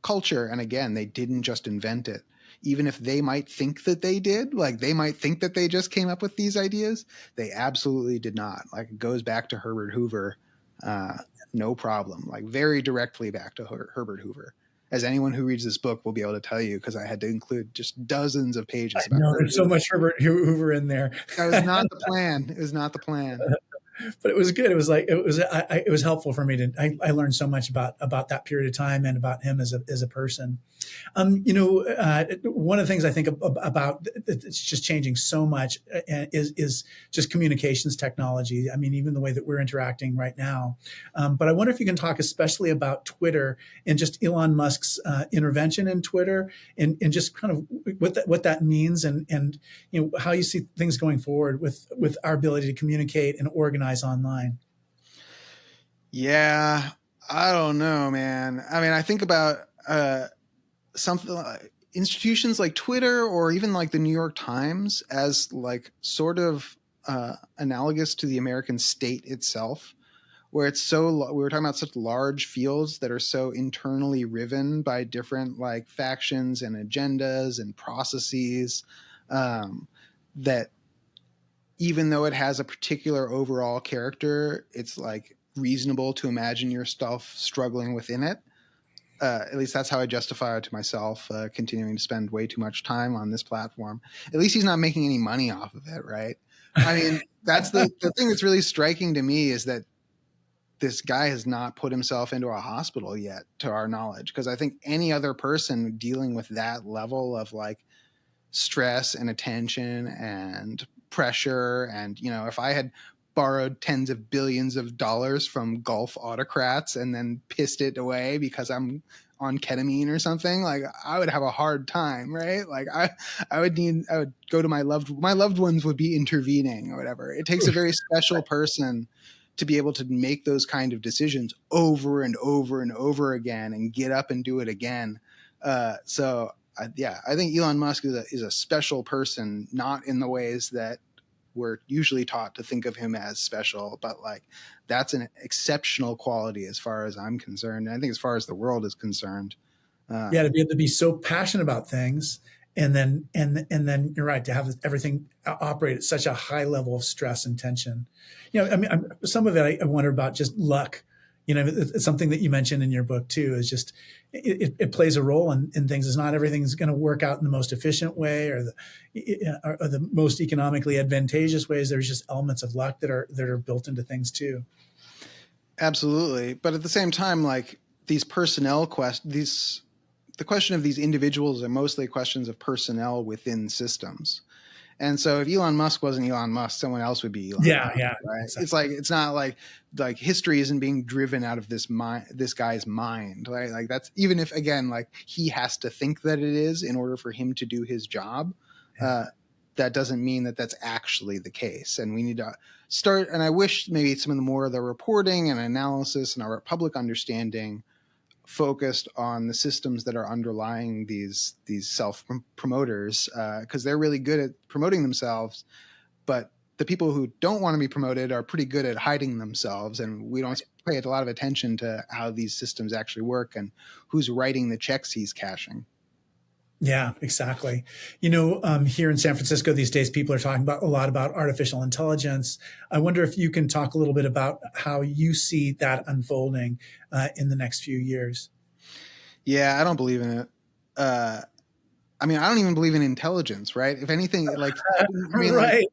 culture. And again, they didn't just invent it. Even if they might think that they did, like they might think that they just came up with these ideas, they absolutely did not. Like it goes back to Herbert Hoover, no problem, like very directly back to Herbert Hoover. As anyone who reads this book will be able to tell you, because I had to include just dozens of pages. About There's so much Herbert Hoover in there. That was not the plan. It was not the plan. But it was good. It was like it was helpful for me to. I learned so much about that period of time and about him as a person. One of the things I think about it's just changing so much is just communications technology. I mean, even the way that we're interacting right now. But I wonder if you can talk especially about Twitter and just Elon Musk's intervention in Twitter and just kind of what that means and how you see things going forward with our ability to communicate and organize online. Yeah, I don't know, man. I mean, I think about something like institutions like Twitter or even like the New York Times as like sort of analogous to the American state itself, where we were talking about such large fields that are so internally riven by different like factions and agendas and processes, that even though it has a particular overall character, it's like reasonable to imagine yourself struggling within it. At least that's how I justify it to myself, continuing to spend way too much time on this platform. At least he's not making any money off of it, right? I mean, that's the thing that's really striking to me, is that this guy has not put himself into a hospital yet, to our knowledge. Because I think any other person dealing with that level of like stress and attention and pressure, and if I had borrowed tens of billions of dollars from Gulf autocrats and then pissed it away because I'm on ketamine or something, like I would have a hard time, right? Like I would go to my loved ones would be intervening or whatever. It takes a very special person to be able to make those kind of decisions over and over and over again and get up and do it again. I think Elon Musk is a special person, not in the ways that we're usually taught to think of him as special, but like that's an exceptional quality as far as I'm concerned. And I think as far as the world is concerned. Yeah, to be able to be so passionate about things, and then you're right, to have everything operate at such a high level of stress and tension. I mean, some of it I wonder about just luck. It's something that you mentioned in your book too. Is just it plays a role in things. It's not everything's going to work out in the most efficient way or the most economically advantageous ways. There's just elements of luck that are built into things too. Absolutely, but at the same time, like these personnel questions, the question of these individuals are mostly questions of personnel within systems. And so if Elon Musk wasn't Elon Musk, someone else would be Elon Musk, right? Exactly. It's like, it's not like history isn't being driven out of this guy's mind, right? Like that's, even if again, like he has to think that it is in order for him to do his job. That doesn't mean that that's actually the case. And we need to start, and I wish maybe some of the more of the reporting and analysis and our public understanding focused on the systems that are underlying these self-promoters, because they're really good at promoting themselves, but the people who don't want to be promoted are pretty good at hiding themselves, and we don't pay a lot of attention to how these systems actually work and who's writing the checks he's cashing. Yeah, exactly. Here in San Francisco these days, people are talking a lot about artificial intelligence. I wonder if you can talk a little bit about how you see that unfolding in the next few years. Yeah, I don't believe in it. I mean, I don't even believe in intelligence, right? If anything, like, I mean, right.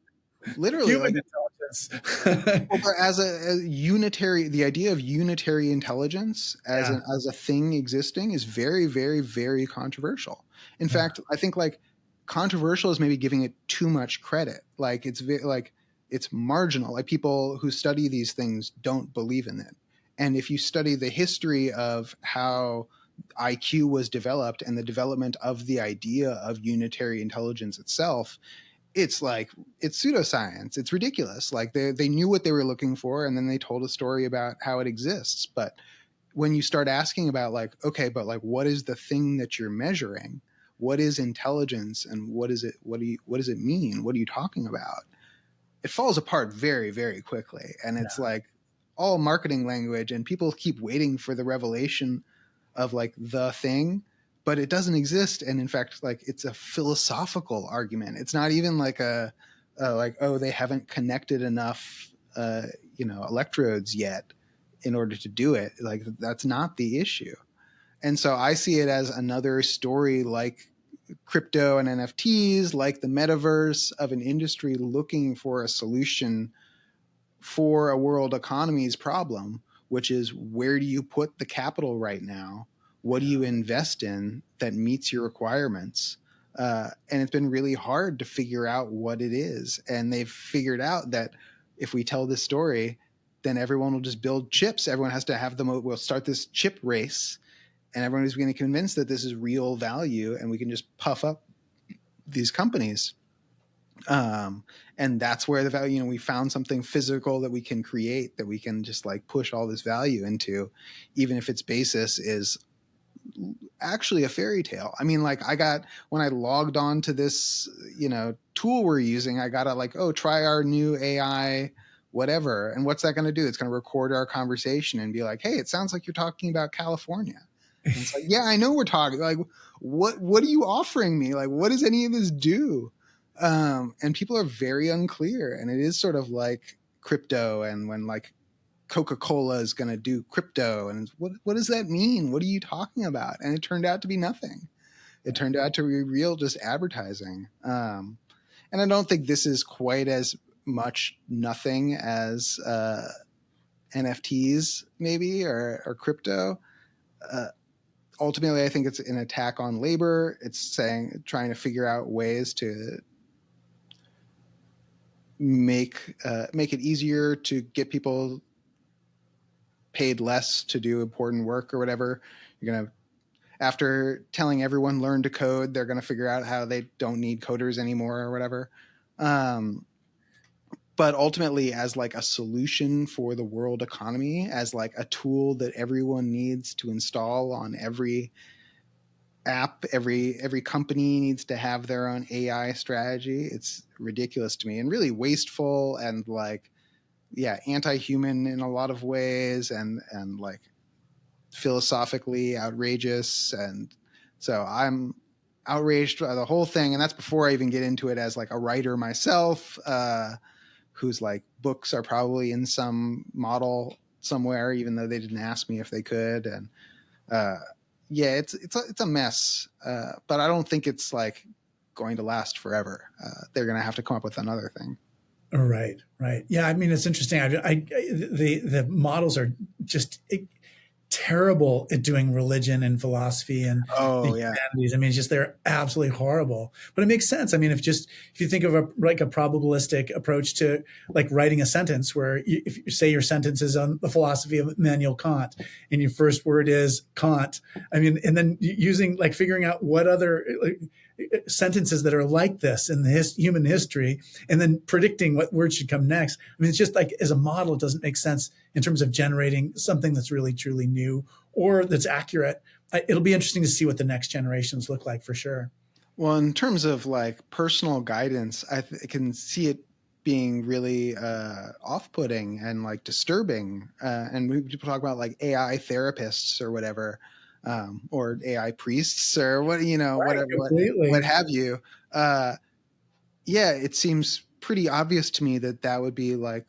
Like, literally, human like, intelligence. Well, as unitary, the idea of unitary intelligence as a thing existing is very, very, very controversial. In fact, I think like controversial is maybe giving it too much credit. Like it's marginal. Like people who study these things don't believe in it. And if you study the history of how IQ was developed and the development of the idea of unitary intelligence itself, it's pseudoscience. It's ridiculous. Like they knew what they were looking for, and then they told a story about how it exists. But when you start asking about like, okay, but like, what is the thing that you're measuring? What is intelligence, and what is it? What does it mean? What are you talking about? It falls apart very, very quickly, and it's like all marketing language, and people keep waiting for the revelation of like the thing, but it doesn't exist. And in fact, like it's a philosophical argument. It's not even like like, oh, they haven't connected enough, electrodes yet in order to do it. Like that's not the issue. And so I see it as another story like crypto and NFTs, like the metaverse, of an industry looking for a solution for a world economy's problem, which is where do you put the capital right now? What do you invest in that meets your requirements? And it's been really hard to figure out what it is. And they've figured out that if we tell this story, then everyone will just build chips. Everyone has to have them. We'll start this chip race, and everyone is going to convince that this is real value, and we can just puff up these companies. And that's where the value, we found something physical that we can create, that we can just like push all this value into, even if its basis is actually a fairy tale. I mean, like when I logged on to this, tool we're using, I got to like, oh, try our new AI whatever. And what's that going to do? It's going to record our conversation and be like, hey, it sounds like you're talking about California. And it's like, yeah, I know we're talking. Like, what are you offering me? Like, what does any of this do? And people are very unclear. And it is sort of like crypto, and when like Coca-Cola is going to do crypto, and what does that mean? What are you talking about? And it turned out to be nothing. It turned out to be real, just advertising. And I don't think this is quite as much nothing as NFTs maybe, or crypto. Ultimately, I think it's an attack on labor. It's trying to figure out ways to make it easier to get people paid less to do important work or whatever. You're going to, after telling everyone learn to code, they're going to figure out how they don't need coders anymore or whatever. But ultimately, as like a solution for the world economy, as like a tool that everyone needs to install on every app, every company needs to have their own AI strategy. It's ridiculous to me, and really wasteful, and like, yeah, anti-human in a lot of ways, and like philosophically outrageous. And so I'm outraged by the whole thing. And that's before I even get into it as like a writer myself, whose like books are probably in some model somewhere, even though they didn't ask me if they could. And yeah, it's a mess. But I don't think it's like going to last forever. They're going to have to come up with another thing. Right. Yeah, I mean, it's interesting. The models are just terrible at doing religion and philosophy and the humanities. I mean, they're absolutely horrible. But it makes sense. I mean, if you think of a probabilistic approach to like writing a sentence, where if you say your sentence is on the philosophy of Immanuel Kant, and your first word is Kant, I mean, and then figuring out what other sentences that are like this in the human history, and then predicting what word should come next. I mean, it's just like, as a model, it doesn't make sense in terms of generating something that's really truly new or that's accurate. It'll be interesting to see what the next generations look like, for sure. Well, in terms of like personal guidance, I can see it being really off-putting and like disturbing. And people talk about like AI therapists or whatever, or AI priests or what, Right, what have you. Yeah, it seems pretty obvious to me that would be like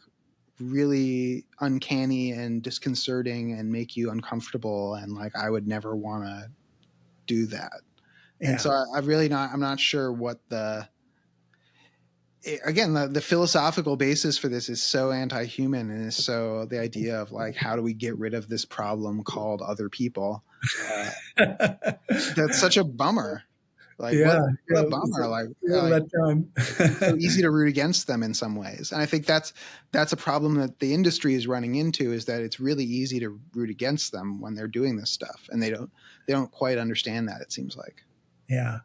really uncanny and disconcerting and make you uncomfortable. And like, I would never want to do that. Yeah. And so I'm not sure what the philosophical basis for this is so anti-human, and is so the idea of like, how do we get rid of this problem called other people? That's such a bummer. Like, what a bummer. Like so easy to root against them in some ways. And I think that's a problem that the industry is running into, is that it's really easy to root against them when they're doing this stuff. And they don't quite understand that, it seelike. Yeah.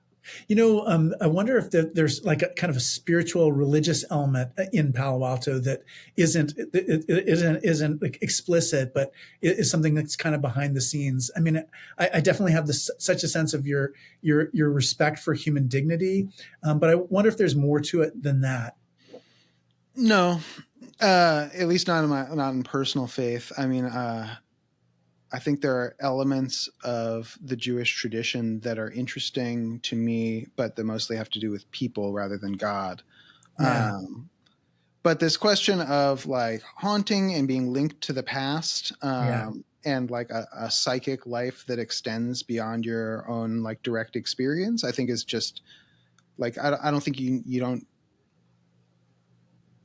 I wonder if there's like a kind of a spiritual, religious element in Palo Alto that isn't like explicit, but is something that's kind of behind the scenes. I mean, I definitely have such a sense of your respect for human dignity, but I wonder if there's more to it than that. No, at least not in personal faith. I mean, I think there are elements of the Jewish tradition that are interesting to me, but that mostly have to do with people rather than God. Yeah. But this question of like haunting and being linked to the past, and like a psychic life that extends beyond your own like direct experience, I think is just like, I don't think you don't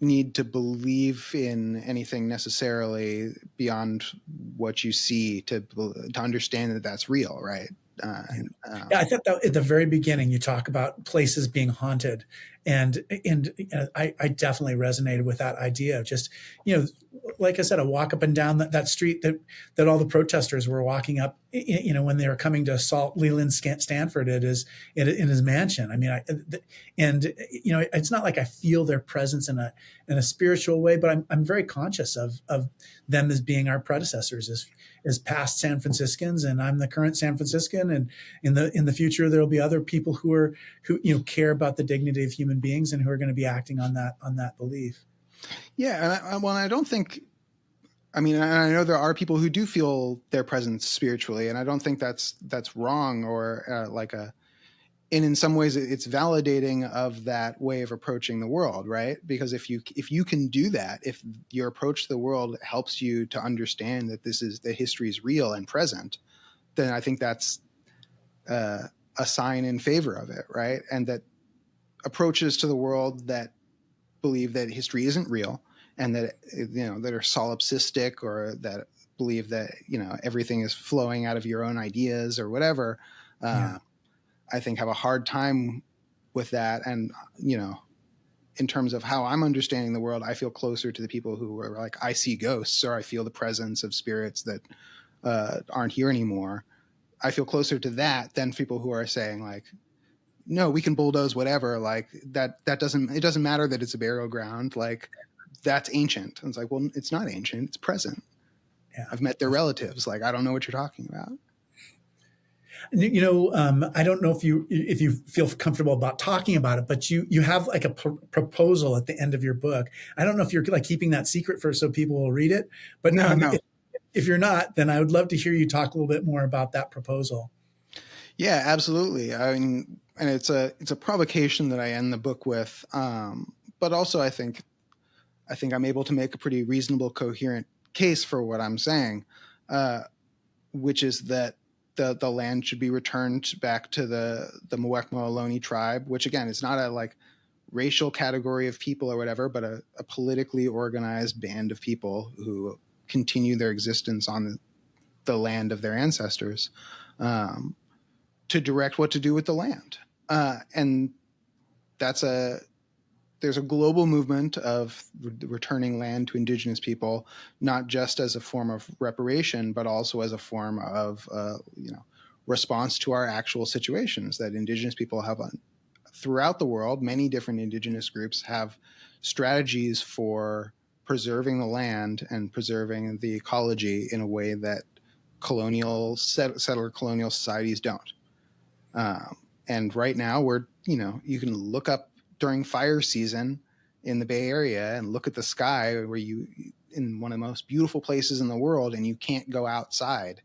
need to believe in anything necessarily beyond what you see to understand that that's real, right? Yeah, I thought that at the very beginning you talk about places being haunted, and I definitely resonated with that idea of just, like I said, I walk up and down that street that all the protesters were walking up, when they were coming to assault Leland Stanford at his mansion. I mean, it's not like I feel their presence in a spiritual way, but I'm very conscious of them as being our predecessors, as past San Franciscans, and I'm the current San Franciscan, and in the future there'll be other people who care about the dignity of human beings and who are going to be acting on that belief. Yeah, and I don't think. I mean, I know there are people who do feel their presence spiritually, and I don't think that's wrong or and in some ways it's validating of that way of approaching the world, right? Because if you can do that, if your approach to the world helps you to understand that the history is real and present, then I think that's a sign in favor of it, right? And that approaches to the world that believe that history isn't real and that that are solipsistic or that believe that everything is flowing out of your own ideas or whatever, Yeah. I think have a hard time with that. And in terms of how I'm understanding the world, I feel closer to the people who are like, I see ghosts or I feel the presence of spirits that aren't here anymore. I feel closer to that than people who are saying like, no, we can bulldoze whatever. Like that doesn't, it doesn't matter that it's a burial ground. Like that's ancient. And it's like, well, it's not ancient. It's present. Yeah. I've met their relatives. Like, I don't know what you're talking about. I don't know if you feel comfortable about talking about it, but you have like a proposal at the end of your book. I don't know if you're like keeping that secret for so people will read it, but No. if you're not, then I would love to hear you talk a little bit more about that proposal. Yeah, absolutely. I mean, and it's a provocation that I end the book with. But also I think I'm able to make a pretty reasonable, coherent case for what I'm saying, which is that the land should be returned back to the Muwekma Ohlone tribe, which again is not a like racial category of people or whatever, but a politically organized band of people who continue their existence on the land of their ancestors, to direct what to do with the land. And there's a global movement of returning land to indigenous people, not just as a form of reparation, but also as a form of response to our actual situations that indigenous people have throughout the world. Many different indigenous groups have strategies for preserving the land and preserving the ecology in a way that settler colonial societies don't. And right now you can look up during fire season in the Bay Area and look at the sky where in one of the most beautiful places in the world, and you can't go outside.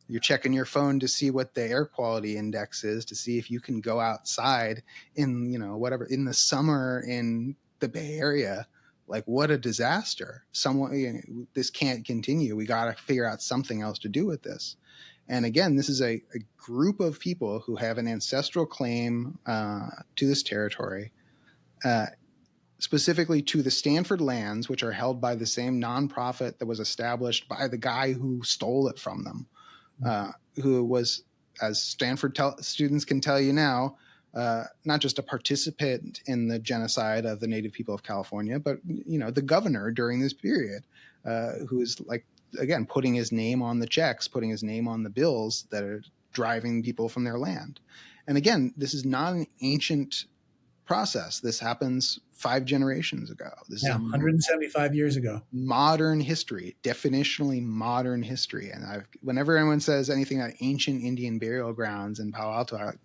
You're checking your phone to see what the air quality index is, to see if you can go outside in, whatever, in the summer in the Bay Area. Like, what a disaster. This can't continue. We got to figure out something else to do with this. And again, this is a group of people who have an ancestral claim to this territory, specifically to the Stanford lands, which are held by the same nonprofit that was established by the guy who stole it from them, who was, as Stanford students can tell you now, not just a participant in the genocide of the native people of California, but the governor during this period, who is like, again, putting his name on the checks, putting his name on the bills that are driving people from their land. And again, this is not an ancient process. This happens 5 generations ago. This is 175 years ago. Modern history, definitionally modern history. And whenever anyone says anything about ancient Indian burial grounds in Palo Alto, it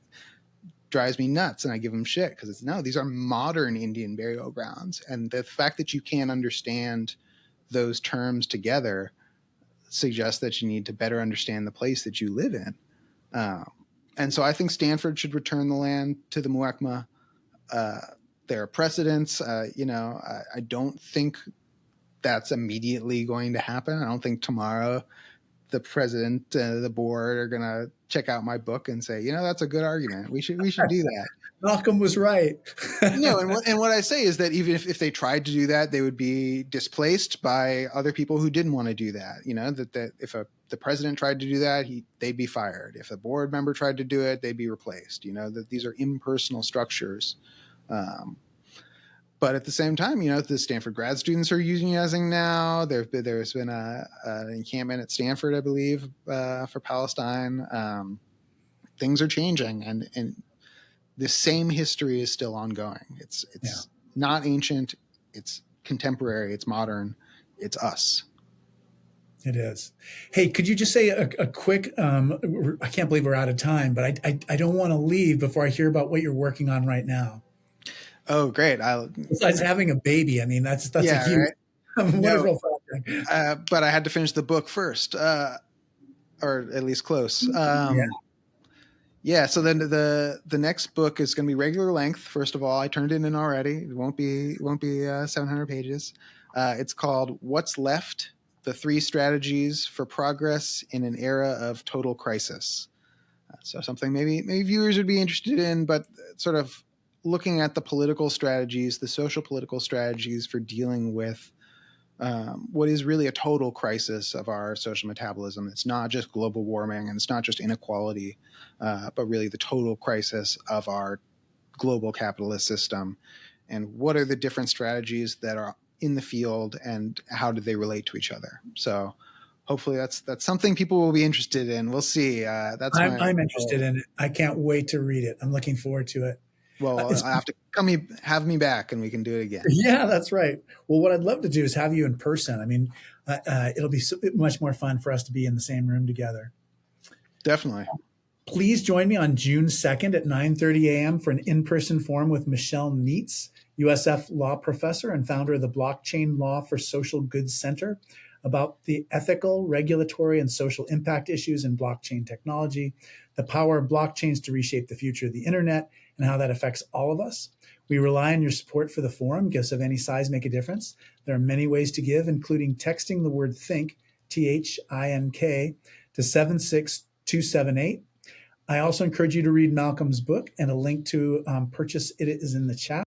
drives me nuts, and I give them shit because these are modern Indian burial grounds. And the fact that you can't understand those terms together suggests that you need to better understand the place that you live in. And so I think Stanford should return the land to the Muwekma. There are precedents. I don't think that's immediately going to happen. I don't think tomorrow the president and the board are going to check out my book and say, that's a good argument. We should do that. Malcolm was right. And what I say is that even if they tried to do that, they would be displaced by other people who didn't want to do that. That if the president tried to do that, they'd be fired. If a board member tried to do it, they'd be replaced. That these are impersonal structures. But at the same time, the Stanford grad students are using now. There's been an encampment at Stanford, I believe, for Palestine. Things are changing, and the same history is still ongoing. It's not ancient. It's contemporary. It's modern. It's us. It is. Hey, could you just say a quick, I can't believe we're out of time, but I don't want to leave before I hear about what you're working on right now. Oh, great. Besides having a baby, I mean, that's a Yeah, huge, right. No, wonderful project. but I had to finish the book first, or at least close. Yeah. Yeah. So then the next book is going to be regular length. First of all, I turned it in already. It won't be 700 pages. It's called "What's Left: The Three Strategies for Progress in an Era of Total Crisis." So something maybe viewers would be interested in, but sort of looking at the political strategies, the social political strategies for dealing with what is really a total crisis of our social metabolism. It's not just global warming and it's not just inequality, but really the total crisis of our global capitalist system. And what are the different strategies that are in the field and how do they relate to each other? So hopefully that's something people will be interested in. We'll see. That's I'm interested in it. I can't wait to read it. I'm looking forward to it. well, It's I have to have me back and we can do it again. Yeah, that's right. Well, what I'd love to do is have you in person. I mean, it'll be much more fun for us to be in the same room together. Definitely. Please join me on June 2nd at 9:30 a.m. for an in-person forum with Michelle Neitz, USF law professor and founder of the Blockchain Law for Social Goods Center, about the ethical, regulatory, and social impact issues in blockchain technology, the power of blockchains to reshape the future of the internet, and how that affects all of us. We rely on your support for the forum. Gifts of any size make a difference. There are many ways to give, including texting the word THINK, THINK, to 76278. I also encourage you to read Malcolm's book, and a link to purchase it is in the chat.